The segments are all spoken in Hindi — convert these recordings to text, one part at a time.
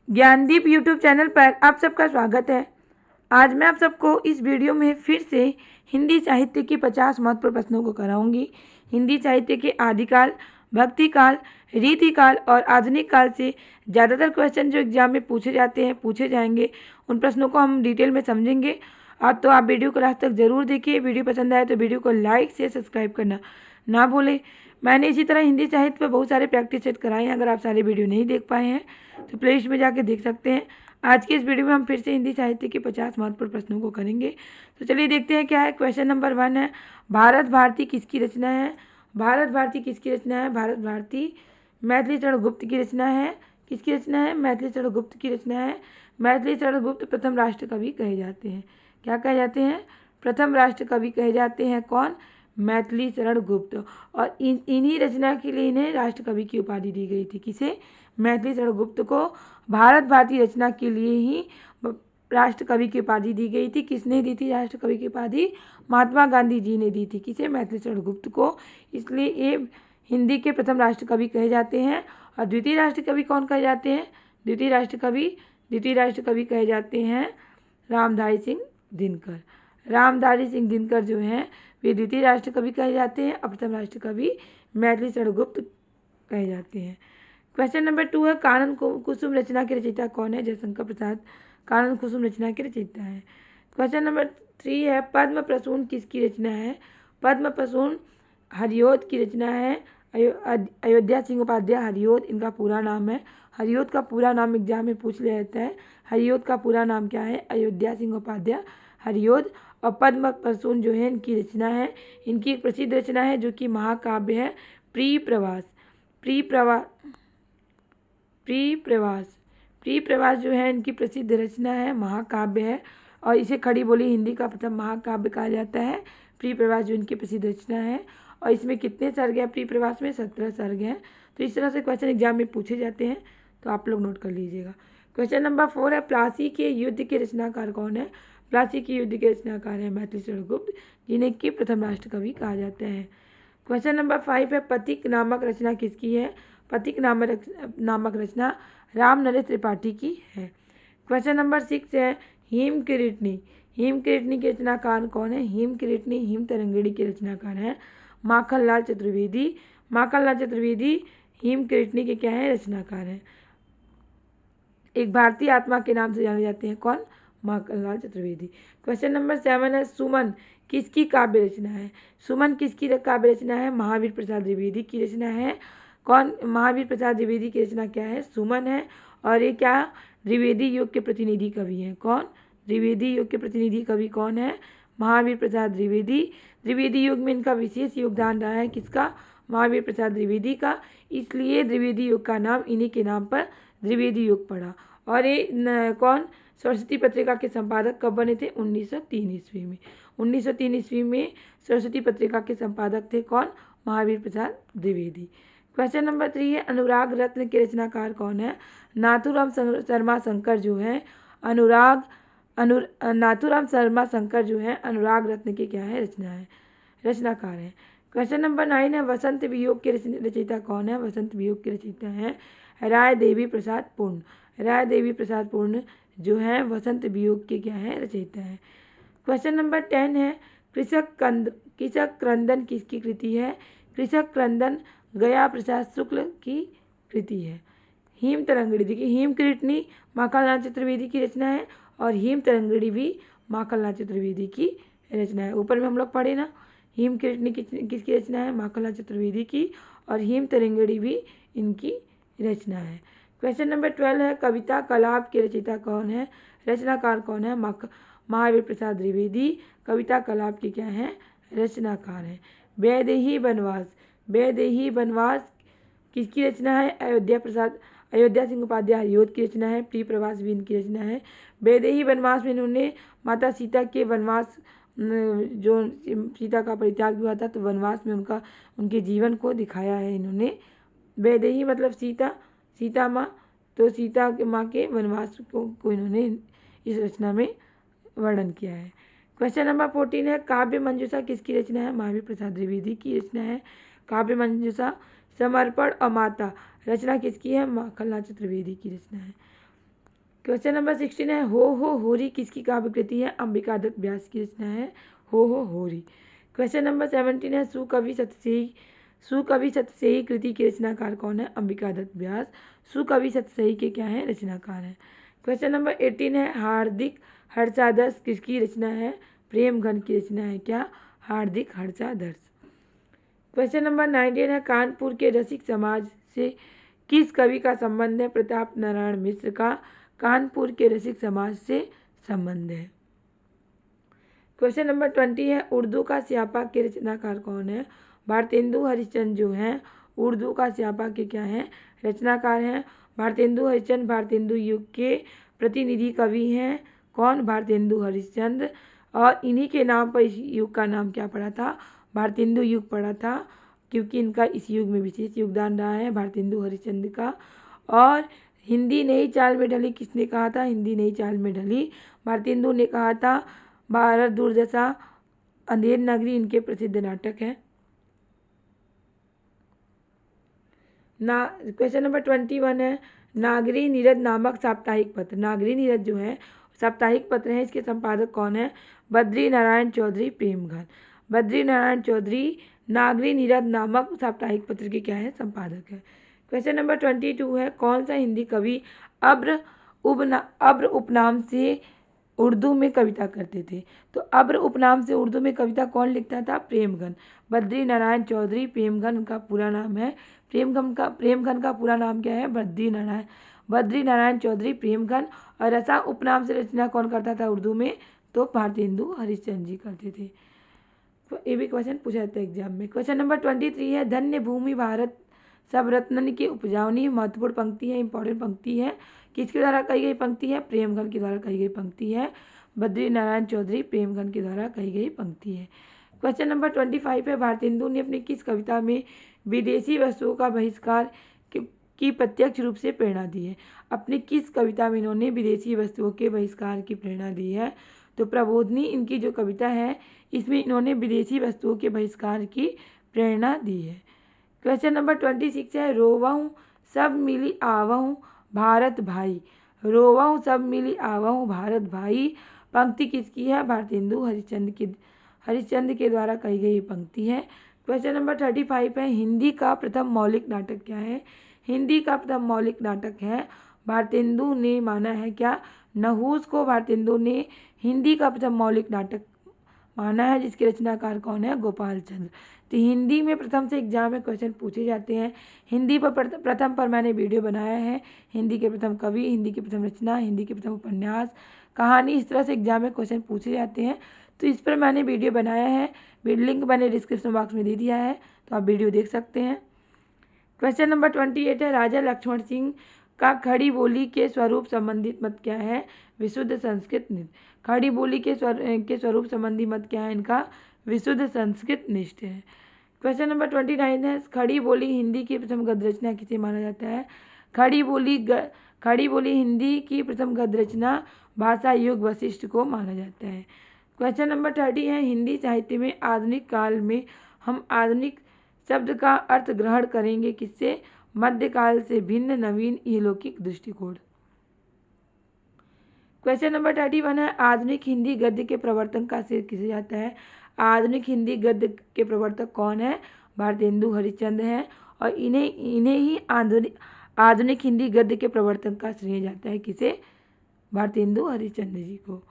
ज्ञानदीप यूट्यूब चैनल पर आप सबका स्वागत है। आज मैं आप सबको इस वीडियो में फिर से हिंदी साहित्य के 50 महत्वपूर्ण प्रश्नों को कराऊंगी। हिंदी साहित्य के आदिकाल, भक्तिकाल, रीतिकाल और आधुनिक काल से ज़्यादातर क्वेश्चन जो एग्जाम में पूछे जाते हैं पूछे जाएंगे, उन प्रश्नों को हम डिटेल में समझेंगे। अब तो आप वीडियो को लास्ट तक जरूर देखिए। वीडियो पसंद आए तो वीडियो को लाइक शेयर सब्सक्राइब करना ना भूलें। मैंने इसी तरह हिंदी साहित्य पर बहुत सारे प्रैक्टिस सेट कराए हैं। अगर आप सारे वीडियो नहीं देख पाए हैं तो प्लेलिस्ट में जाके देख सकते हैं। आज की इस वीडियो में हम फिर से हिंदी साहित्य के 50 महत्वपूर्ण प्रश्नों को करेंगे। तो चलिए देखते हैं क्या है। क्वेश्चन नंबर 1 है, भारत भारती किसकी रचना है? भारत भारती किसकी रचना है? भारत भारती मैथिली शरण गुप्त की रचना है। किसकी रचना है? मैथिली शरण गुप्त की रचना है। मैथिली शरण गुप्त प्रथम राष्ट्र कवि कहे जाते हैं। क्या कहे जाते हैं? प्रथम राष्ट्र कवि कहे जाते हैं। कौन? मैथिली शरण गुप्त। और इन्हीं रचना के लिए इन्हें राष्ट्र कवि की उपाधि दी गई थी। किसे? मैथिली शरण गुप्त को भारत भारती रचना के लिए ही राष्ट्र कवि की उपाधि दी गई थी। किसने दी थी राष्ट्र कवि की उपाधि? महात्मा गांधी जी ने दी थी। किसे? मैथिली शरण गुप्त को। इसलिए ये हिंदी के प्रथम राष्ट्र कवि कहे जाते हैं। और द्वितीय राष्ट्र कवि कौन कहे जाते हैं? द्वितीय राष्ट्र कवि कहे जाते हैं रामधारी सिंह दिनकर। रामधारी सिंह दिनकर जो हैं वे द्वितीय राष्ट्र कवि कहे जाते हैं और प्रथम राष्ट्र कवि मैथिली शरण गुप्त कहे जाते हैं। क्वेश्चन नंबर 2 है, कानन कुसुम रचना के रचयिता कौन है? जयशंकर प्रसाद कानन कुसुम रचना के रचयिता है। क्वेश्चन नंबर 3 है, पद्म प्रसून किसकी रचना है? पद्म प्रसून हरियोद की रचना है। अयोध्या सिंह उपाध्याय हरियोद इनका पूरा नाम है। हरियोद का पूरा नाम एग्जाम में पूछ लिया जाता है। हरियोद का पूरा नाम क्या है? अयोध्या सिंह उपाध्याय हरियोद। और पद्म प्रसून जो है इनकी रचना है, इनकी एक प्रसिद्ध रचना है जो कि महाकाव्य है, प्रिय प्रवास। प्रिय प्रवास जो है इनकी प्रसिद्ध रचना है, महाकाव्य है। और इसे खड़ी बोली हिंदी का प्रथम महाकाव्य कहा जाता है। प्रिय प्रवास जो इनकी प्रसिद्ध रचना है। और इसमें कितने सर्ग हैं? प्रिय प्रवास में 17 सर्ग हैं। तो इस तरह से क्वेश्चन एग्जाम में पूछे जाते हैं, तो आप लोग नोट कर लीजिएगा। क्वेश्चन नंबर 4 है, प्लासी के युद्ध के रचनाकार कौन है? प्लासी के युद्ध के रचनाकार है मैथिली शरण गुप्त, जिन्हें कि प्रथम राष्ट्र कवि कहा जाता है। क्वेश्चन नंबर 5 है, पथिक नामक रचना किसकी है? पथिक नामक रचना राम नरेश त्रिपाठी की है। क्वेश्चन नंबर 6 है, हिम किरीटनी के रचनाकार कौन है? हिम किरीटनी हिम तरंगिणी के रचनाकार है माखनलाल चतुर्वेदी। माखनलाल चतुर्वेदी हिम किरीटनी के क्या है? रचनाकार है। एक भारतीय आत्मा के नाम से जाने जाते हैं। कौन? माखनलाल चतुर्वेदी। क्वेश्चन नंबर 7 है, सुमन किसकी काव्य रचना है? सुमन किसकी काव्य रचना है? महावीर प्रसाद द्विवेदी की रचना है। कौन? महावीर प्रसाद द्विवेदी की रचना क्या है? सुमन है। और ये क्या? द्विवेदी युग के प्रतिनिधि कवि हैं। कौन? द्विवेदी युग के प्रतिनिधि कवि कौन है? महावीर प्रसाद द्विवेदी। द्विवेदी युग में इनका विशेष योगदान रहा है। किसका? महावीर प्रसाद द्विवेदी का। इसलिए द्विवेदी युग का नाम इन्हीं के नाम पर द्विवेदी युग पड़ा। और ये कौन? सरस्वती पत्रिका के संपादक कब बने थे? 1903 ईस्वी में। 1903 ईस्वी में सरस्वती पत्रिका के संपादक थे। कौन? महावीर प्रसाद द्विवेदी। क्वेश्चन नंबर 3 है, अनुराग रत्न के रचनाकार कौन है? नाथूराम शर्मा शंकर जो है नाथूराम शर्मा शंकर जो है अनुराग रत्न के क्या है? रचनाकार है। क्वेश्चन नंबर 9 है, वसंत वियोग के रचयिता कौन है? वसंत वियोग के रचयिता है राय देवी प्रसाद पूर्ण। राय देवी प्रसाद पूर्ण जो है वसंत वियोग के क्या है? रचयिता है। क्वेश्चन नंबर 10 है, कृषक क्रंदन किसकी कृति है? कृषक क्रंदन गया प्रसाद शुक्ल की कृति है। हिम तरंगिणी, देखिए हिम किरीटनी माखनलाल चतुर्वेदी की रचना है और हिम तरंगिणी भी माखनलाल चतुर्वेदी की रचना है। ऊपर में हम लोग पढ़े ना, हिम किरीटनी किसकी रचना है? माखनलाल चतुर्वेदी की। और हिम तरंगिणी भी इनकी रचना है। क्वेश्चन नंबर 12 है, कविता कलाप के रचयिता कौन है? रचनाकार कौन है? महावीर प्रसाद द्विवेदी कविता कलाप के क्या है? रचनाकार है। वैदेही बनवास किसकी रचना है? अयोध्या सिंह उपाध्याय हरियोद की रचना है। प्रिय प्रवास भी इनकी रचना है। वैदेही वनवास में इन्होंने माता सीता के वनवास, जो सीता का परित्याग हुआ था तो वनवास में उनके जीवन को दिखाया है इन्होंने। वैदेही मतलब सीता माँ, तो सीता के माँ के वनवास को इन्होंने इस रचना में वर्णन किया है। क्वेश्चन नंबर 14 है, काव्य मंजूषा किसकी रचना है? महावीर प्रसाद द्विवेदी की रचना है काव्य मंजूषा। समर्पण और माता रचना किसकी है? माखनलाल चतुर्वेदी की रचना है। क्वेश्चन नंबर 16 है हो होरी किसकी काव्य कृति है? अंबिका दत्त व्यास की रचना है हो होरी। क्वेश्चन नंबर 17 है सुकवि सतसेई कृति की रचनाकार कौन है? अंबिका दत्त व्यास। सुकवि सतसेई के क्या है? रचनाकार हैं। क्वेश्चन नंबर 18 है हार्दिक हर्षादर्श किसकी रचना है? प्रेमघन की रचना है क्या? हार्दिक हर्षादर्श। क्वेश्चन नंबर 19 है कानपुर के रसिक समाज से किस कवि का संबंध है? प्रताप नारायण मिश्र का कानपुर के रसिक समाज से संबंध है। क्वेश्चन नंबर 20 है उर्दू का स्यापा के रचनाकार कौन है? भारतेंदु हरिश्चंद्र जो हैं उर्दू का स्यापा के क्या हैं? रचनाकार हैं। भारतेंदु हरिश्चंद्र भारतेंदु युग के प्रतिनिधि कवि हैं। कौन? भारतेंदु हरिश्चंद्र। और इन्हीं के नाम पर इस युग का नाम क्या पड़ा था? भारतेंदु युग पड़ा था, क्योंकि इनका इस युग में विशेष योगदान रहा है भारतेंदु हरिश्चंद्र का। और हिंदी नई चाल में ढली किसने कहा था? हिंदी नई चाल में ढली भारतेंदु ने कहा था। भारत दुर्दशा, अंधेर नगरी इनके प्रसिद्ध नाटक हैं। क्वेश्चन नंबर 21 है नागरी नीरद नामक साप्ताहिक पत्र। नागरी नीरद जो है साप्ताहिक पत्र है, इसके संपादक कौन है? बद्री नारायण चौधरी प्रेमघन। बद्री नारायण चौधरी नागरी नीरद नामक साप्ताहिक पत्र के क्या है? संपादक है। क्वेश्चन नंबर 22 है कौन सा हिंदी कवि अब्र उपनाम से उर्दू में कविता करते थे? तो अब्र उपनाम से उर्दू में कविता कौन लिखता था? प्रेमघन। बद्री नारायण चौधरी प्रेमघन का पूरा नाम है। प्रेमघन का पूरा नाम क्या है? बद्री नारायण चौधरी प्रेमघन। और रसा उपनाम से रचना कौन करता था उर्दू में? तो भारतेंदु हरिश्चंद्र जी करते थे। तो ये भी क्वेश्चन पूछा जाता है एग्जाम में। क्वेश्चन नंबर 23 है धन्य भूमि भारत सब रत्नन की उपजावनी। महत्वपूर्ण पंक्ति है, इंपॉर्टेंट पंक्ति है। किसके द्वारा कही गई पंक्ति है? प्रेमघन के द्वारा कही गई पंक्ति है। बद्री नारायण चौधरी प्रेमघन के द्वारा कही गई पंक्ति है। क्वेश्चन नंबर 25 है भारतेंदु ने अपनी किस कविता में विदेशी वस्तुओं का बहिष्कार की प्रत्यक्ष रूप से प्रेरणा दी है? अपनी किस कविता में इन्होंने विदेशी वस्तुओं के बहिष्कार की प्रेरणा दी है? तो प्रबोधनी इनकी जो कविता है इसमें इन्होंने विदेशी वस्तुओं के बहिष्कार की प्रेरणा दी है। क्वेश्चन नंबर 26 है रोवहूँ सब मिली आवहूँ भारत भाई। रोवहूँ सब मिली आवहूँ भारत भाई पंक्ति किसकी है? भारतेंदु हरिश्चंद्र के द्वारा कही गई पंक्ति है। क्वेश्चन नंबर 35 है हिंदी का प्रथम मौलिक नाटक क्या है? हिंदी का प्रथम मौलिक नाटक है भारतेंदु ने माना है क्या? नहुस को भारतेंदु ने हिंदी का प्रथम मौलिक नाटक माना है, जिसके रचनाकार कौन है? गोपाल चंद्र। तो हिंदी में प्रथम से एग्जाम में क्वेश्चन पूछे जाते हैं। हिंदी पर प्रथम पर मैंने वीडियो बनाया है। हिंदी के प्रथम कवि, हिंदी की प्रथम रचना, हिंदी के प्रथम उपन्यास, कहानी, इस तरह से एग्जाम में क्वेश्चन पूछे जाते हैं। तो इस पर मैंने वीडियो बनाया है, लिंक मैंने डिस्क्रिप्शन बॉक्स में दे दिया है, तो आप वीडियो देख सकते हैं। क्वेश्चन नंबर 28 है राजा लक्ष्मण सिंह का खड़ी बोली के स्वरूप संबंधित मत क्या है? विशुद्ध संस्कृत निष्ठ। खड़ी बोली के स्वरूप संबंधी मत क्या है इनका? विशुद्ध संस्कृत निष्ठ है। क्वेश्चन नंबर 29 है खड़ी बोली हिंदी की प्रथम गद्य रचना किसे माना जाता है? खड़ी बोली हिंदी की प्रथम गद्य रचना भाषा युग वशिष्ठ को माना जाता है। क्वेश्चन नंबर 30 है हिंदी साहित्य में आधुनिक काल में हम आधुनिक शब्द का अर्थ ग्रहण करेंगे किससे? मध्यकाल से भिन्न नवीन इहलौकिक दृष्टिकोण। क्वेश्चन नंबर 31 है आधुनिक हिंदी गद्य के प्रवर्तन का श्रेय किसे जाता है? आधुनिक हिंदी गद्य के प्रवर्तक कौन है? भारतेंदु हरिश्चंद्र हैं। और इन्हें ही आधुनिक हिंदी गद्य के प्रवर्तन का श्रेय जाता है किसे? भारतेंदु हरिश्चंद्र जी को।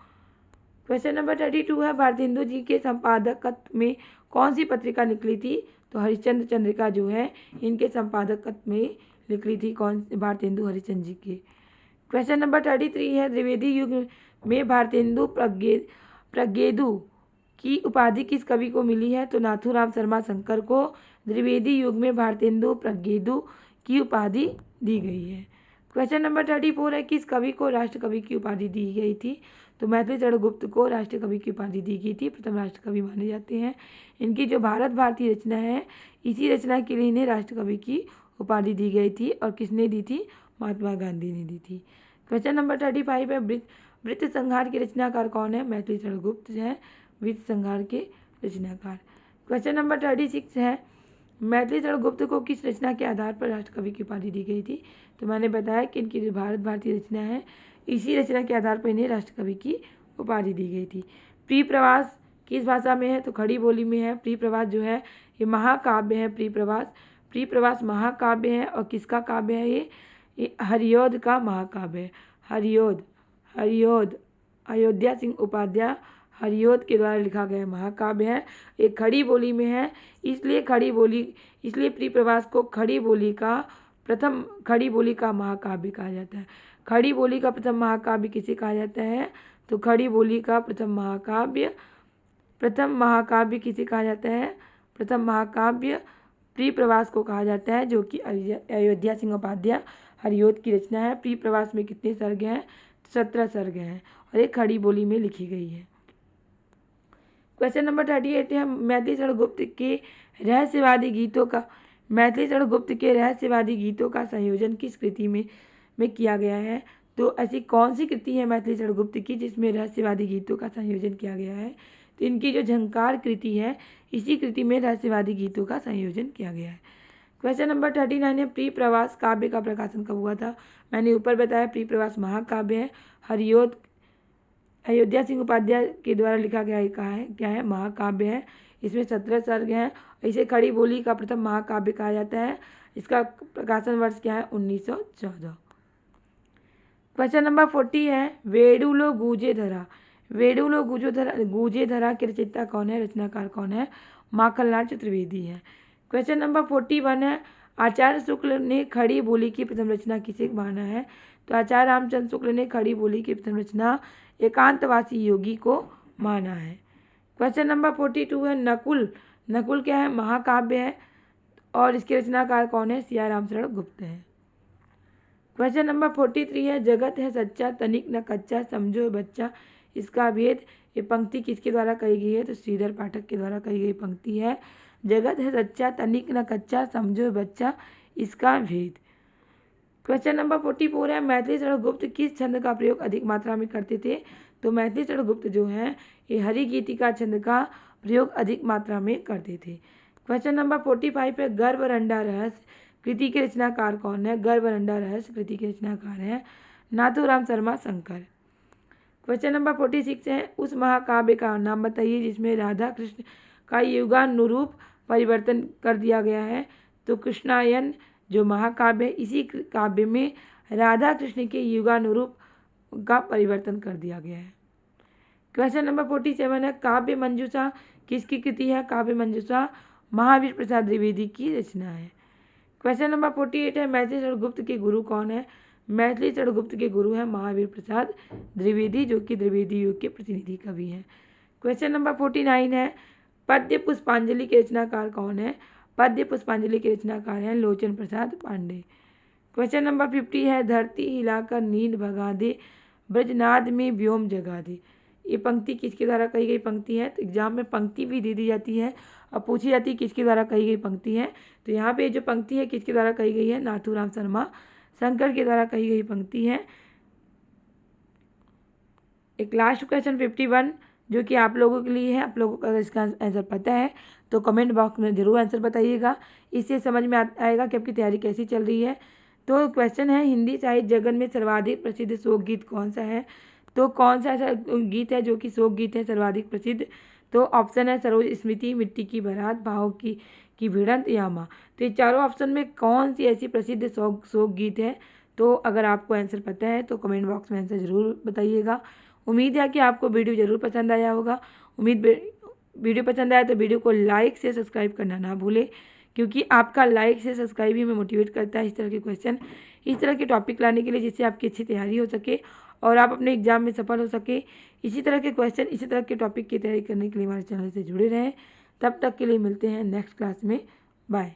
क्वेश्चन नंबर 32 है भारतेंदु जी के संपादकत्व में कौन सी पत्रिका निकली थी? तो हरिश्चंद्र चंद्रिका जो है इनके संपादकत्व में निकली थी। कौन? भारतेंदु हरिश्चंद्र जी के। क्वेश्चन नंबर 33 है द्विवेदी युग में भारतेंदु प्रज्ञेदु की उपाधि किस कवि को मिली है? तो नाथूराम शर्मा शंकर को द्विवेदी युग में भारतेंदु प्रज्ञेदु की उपाधि दी गई है। क्वेश्चन नंबर 34 है किस कवि को राष्ट्र कवि की उपाधि दी गई थी? तो मैथिली चरण गुप्त को राष्ट्र कवि की उपाधि दी गई थी, प्रथम राष्ट्र कवि माने जाते हैं। इनकी जो भारत भारती रचना है इसी रचना के लिए इन्हें राष्ट्र कवि की उपाधि दी गई थी। और किसने दी थी? महात्मा गांधी ने दी थी। क्वेश्चन नंबर 35 है वृत्त संहार के रचनाकार कौन है? मैथिली चरण गुप्त है वृत्त संहार के रचनाकार। क्वेश्चन नंबर 36 है मैथिली शरण गुप्त को किस रचना के आधार पर राष्ट्रकवि की उपाधि दी गई थी? तो मैंने बताया कि इनकी जो भारत भारती रचना है इसी रचना के आधार पर इन्हें राष्ट्रकवि की उपाधि दी गई थी। प्रिय प्रवास किस भाषा में है? तो खड़ी बोली में है। प्रिय प्रवास जो है ये महाकाव्य है। प्रिय प्रवास महाकाव्य है। और किसका काव्य है? ये हरिऔध का महाकाव्य है। हरिऔध अयोध्या सिंह उपाध्याय हरिऔध के द्वारा लिखा गया महाकाव्य है। एक खड़ी बोली में है, इसलिए प्रिय प्रवास को खड़ी बोली का महाकाव्य कहा जाता है। खड़ी बोली का प्रथम महाकाव्य किसे कहा जाता है? तो खड़ी बोली का प्रथम महाकाव्य किसे कहा जाता है? प्रथम महाकाव्य प्रिय प्रवास को कहा जाता है, जो कि अयोध्या सिंह उपाध्याय हरिऔध की रचना है। प्रिय प्रवास में कितने सर्ग हैं? 17 सर्ग हैं और एक खड़ी बोली में लिखी गई है। क्वेश्चन नंबर 38 है मैथिली शरण गुप्त के रहस्यवादी गीतों का संयोजन किस कृति में किया गया है? तो ऐसी कौन सी कृति है मैथिली शरण गुप्त की जिसमें रहस्यवादी गीतों का संयोजन किया गया है? तो इनकी जो झंकार कृति है इसी कृति में रहस्यवादी गीतों का संयोजन किया गया है। क्वेश्चन नंबर 39 है प्रिय प्रवास काव्य का प्रकाशन कब हुआ था? मैंने ऊपर बताया प्रिय प्रवास महाकाव्य है। हरिऔध अयोध्या सिंह उपाध्याय के द्वारा लिखा गया क्या है? महाकाव्य है। इसमें 17 सर्ग हैं। इसे खड़ी बोली का प्रथम महाकाव्य कहा जाता है। इसका प्रकाशन वर्ष क्या है? 1914। क्वेश्चन नंबर 40 है वेडुलो गूंजे धरा के रचयिता कौन है? रचनाकार कौन है? माखनलाल चतुर्वेदी है। क्वेश्चन नंबर 41 है आचार्य शुक्ल ने खड़ी बोली की प्रथम रचना किसे माना है? तो आचार्य रामचंद्र शुक्ल ने खड़ी बोली की प्रथम रचना एकांतवासी योगी को माना है। क्वेश्चन नंबर 42 है नकुल क्या है? महाकाव्य है और इसके रचनाकार कौन है? सियाराम शरण गुप्त है। क्वेश्चन नंबर 43 है जगत है सच्चा तनिक न कच्चा समझो बच्चा इसका भेद। ये पंक्ति किसके द्वारा कही गई है? तो श्रीधर पाठक के द्वारा कही गई पंक्ति है। जगत है सच्चा तनिक न कच्चा समझो बच्चा इसका भेद। क्वेश्चन नंबर 44 है मैथिली शरण गुप्त किस छंद का प्रयोग अधिक मात्रा में करते थे? तो मैथिली शरण गुप्त जो है ये हरिगीतिका छंद का प्रयोग अधिक मात्रा में करते थे। क्वेश्चन नंबर 45 है गर्वरंडा रहस्य कृति के रचनाकार कौन है? गर्वरंडा रहस्य कृति के रचनाकार है नाथूराम शर्मा शंकर। क्वेश्चन नंबर 46 है उस महाकाव्य का नाम बताइए जिसमें राधा कृष्ण का युगानुरूप परिवर्तन कर दिया गया है। तो कृष्णायन जो महाकाव्य है इसी काव्य में राधा कृष्ण के युगानुरूप का परिवर्तन कर दिया गया है। क्वेश्चन नंबर 47 है काव्य मंजूषा किसकी कृति है? काव्य मंजूषा महावीर प्रसाद द्विवेदी की रचना है। क्वेश्चन नंबर 48 है मैथिली शरण गुप्त के गुरु कौन है? मैथिली शरण गुप्त के गुरु है महावीर प्रसाद द्विवेदी जो कि द्विवेदी युग के प्रतिनिधि कवि हैं। क्वेश्चन नंबर 49 है पद्य पुष्पांजलि के रचनाकार कौन है? पद्य पुष्पांजलि के रचनाकार हैं लोचन प्रसाद पांडे। क्वेश्चन नंबर 50 है धरती हिलाकर नींद भगा दे ब्रजनाद में व्योम जगा दे। ये पंक्ति किसके द्वारा कही गई पंक्ति है? तो एग्जाम में पंक्ति भी दे दी जाती है और पूछी जाती है किसके द्वारा कही गई पंक्ति है। तो यहाँ पे जो पंक्ति है किसके द्वारा कही गई है? नाथूराम शर्मा शंकर के द्वारा कही गई पंक्ति है। एक लास्ट क्वेश्चन 51 जो कि आप लोगों के लिए है। आप लोगों को अगर इसका आंसर पता है तो कमेंट बॉक्स में जरूर आंसर बताइएगा। इससे समझ में आएगा कि आपकी तैयारी कैसी चल रही है। तो क्वेश्चन है हिंदी साहित्य जगत में सर्वाधिक प्रसिद्ध शोक गीत कौन सा है? तो कौन सा ऐसा गीत है जो कि शोक गीत है सर्वाधिक प्रसिद्ध? तो ऑप्शन है सरोज स्मृति मिट्टी की बारात भाव की भिड़ंत या माँ। तो ये चारों ऑप्शन में कौन सी ऐसी प्रसिद्ध शोक गीत है? तो अगर आपको आंसर पता है तो कमेंट बॉक्स में आंसर जरूर बताइएगा। उम्मीद है कि आपको वीडियो जरूर पसंद आया होगा। वीडियो पसंद आया तो वीडियो को लाइक से सब्सक्राइब करना ना भूलें, क्योंकि आपका लाइक से सब्सक्राइब ही हमें मोटिवेट करता है इस तरह के क्वेश्चन, इस तरह के टॉपिक लाने के लिए, जिससे आपकी अच्छी तैयारी हो सके और आप अपने एग्जाम में सफल हो सके। इसी तरह के क्वेश्चन, इसी तरह के टॉपिक की तैयारी करने के लिए हमारे चैनल से जुड़े रहें। तब तक के लिए मिलते हैं नेक्स्ट क्लास में। बाय।